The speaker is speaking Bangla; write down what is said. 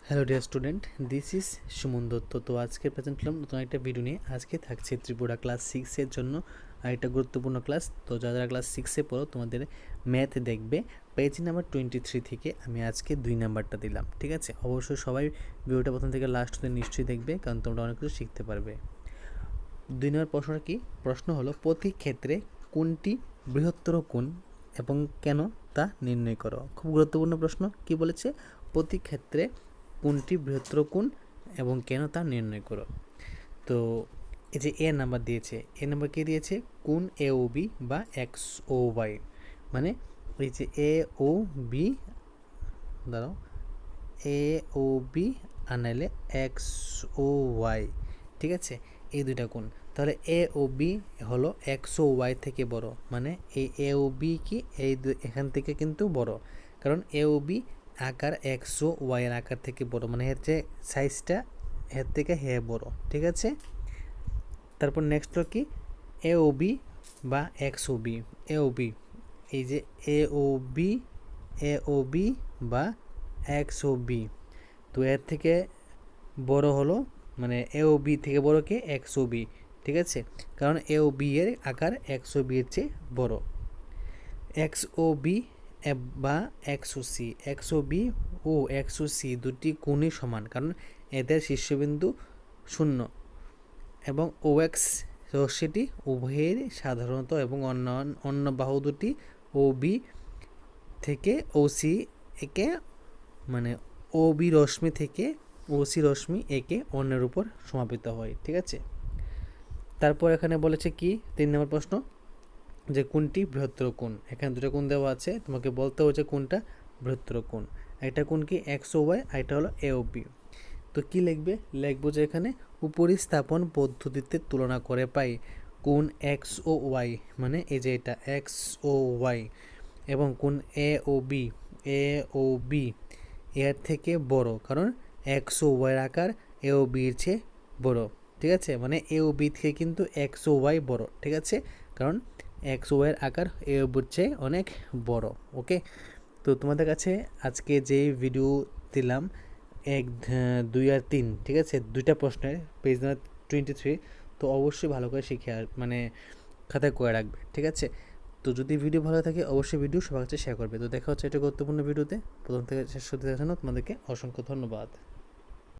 Hello dear student, this is Suman Dutta. তো আজকে প্রেজেন্ট করলাম নতুন একটা ভিডিও নিয়ে। আজকে থাকছে ত্রিপুরা ক্লাস 6-এর জন্য আরেকটা গুরুত্বপূর্ণ ক্লাস। তো যারা ক্লাস 6-এ পড়ো তোমাদের ম্যাথ দেখবে পেজ নাম্বার 23 থেকে আমি আজকে 2 নাম্বারটা দিলাম। ঠিক আছে, অবশ্যই সবাই ভিডিওটা প্রথম থেকে লাস্ট অবধি নিশ্চয়ই দেখবে, কারণ তোমরা অনেক কিছু শিখতে পারবে। 2 নম্বর প্রশ্নটা কি? প্রশ্ন হলো, প্রতি ক্ষেত্রে কোনটি বৃহত্তর কোণ এবং কেন তা নির্ণয় করো। খুব গুরুত্বপূর্ণ প্রশ্ন। কি বলেছে? প্রতি ক্ষেত্রে কোনটি বৃহত্তর কোণ এবং কেন তা নির্ণয় করো। তো এই যে এ নাম্বার দিয়েছে, এ নাম্বার কে দিয়েছে? কোণ এ ও বি বা এক্স ও ওয়াই, মানে এই যে এ ও বি, দাঁড়াও, এ ও বি আর নাইলে এক্স ও ওয়াই। ঠিক আছে, এই দুইটা কোণ। তাহলে এ ও বি হলো এক্স ও ওয়াই থেকে বড়, মানে এই এ ও বি কি এখান থেকে কিন্তু বড়, কারণ এ ও বি আকার এক্স ও ওয়াই এর আকার থেকে বড়, মানে এর যে সাইজটা এর থেকে হে বড়। ঠিক আছে, তারপর নেক্সট হলো কি? এ ও বি বা এক্স ও বি। এ ও বি, এই যে এ ও বি, এ ও বি বা এক্স ও বি, তো এর থেকে বড় হলো, মানে এ ও বি থেকে বড় কে? এক্স ও বি। ঠিক আছে, কারণ এ ও বি এর আকার এক্স ও বি এর চেয়ে বড়। এক্স ও বি বা এক্স ও সি, এক্স ও বি ও এক্স ও সি দুটি কোণই সমান, কারণ এদের শীর্ষবিন্দু 0 এবং ও এক্স রশ্মিটি উভয়ের সাধারণত এবং অন্য বাহু দুটি ও বি থেকে ও সি একে, মানে ও বি রশ্মি থেকে ও সি রশ্মি একে অন্যের উপর সমাপিত হয়। ঠিক আছে, তারপর এখানে বলেছে কি 3 নম্বর প্রশ্ন, যে কোনটি বৃহত্তর কোণ। এখানে দুটো কোণ দেওয়া আছে, তোমাকে বলতে হচ্ছে কোনটা বৃহত্তর কোণ। একটা কোণ কি? এক্স ও ওয়াই, আর এটা হলো এ ও বি। তো কি লিখবে? লিখবো যে এখানে উপরিস্থাপন পদ্ধতিতে তুলনা করে পাই কোণ এক্স ও ওয়াই, মানে এই যে এটা এক্স ও ওয়াই, এবং কোণ এ ও বি, এ ও বি এর থেকে বড়, কারণ এক্স ও ওয়াই আকার এ ও বির চেয়ে বড়। ঠিক আছে, মানে এ ও বি থেকে কিন্তু এক্স ও ওয়াই বড়। ঠিক আছে, কারণ এক্স ও ওয়াইয়ের আকার এ ও বির চেয়ে অনেক বড়। ওকে, তো তোমাদের কাছে আজকে যে ভিডিও দিলাম 1, 2 আর 3, ঠিক আছে, দুইটা প্রশ্নের পেজ নাম্বার 23, তো অবশ্যই ভালো করে শিখে মানে খাতায় করে রাখবে। ঠিক আছে, তো যদি ভিডিও ভালো থাকে অবশ্যই ভিডিও সবার কাছে শেয়ার করবে। তো দেখা হচ্ছে একটা গুরুত্বপূর্ণ ভিডিওতে। প্রথম থেকে শেষ করতে দেখার জন্য তোমাদেরকে অসংখ্য ধন্যবাদ।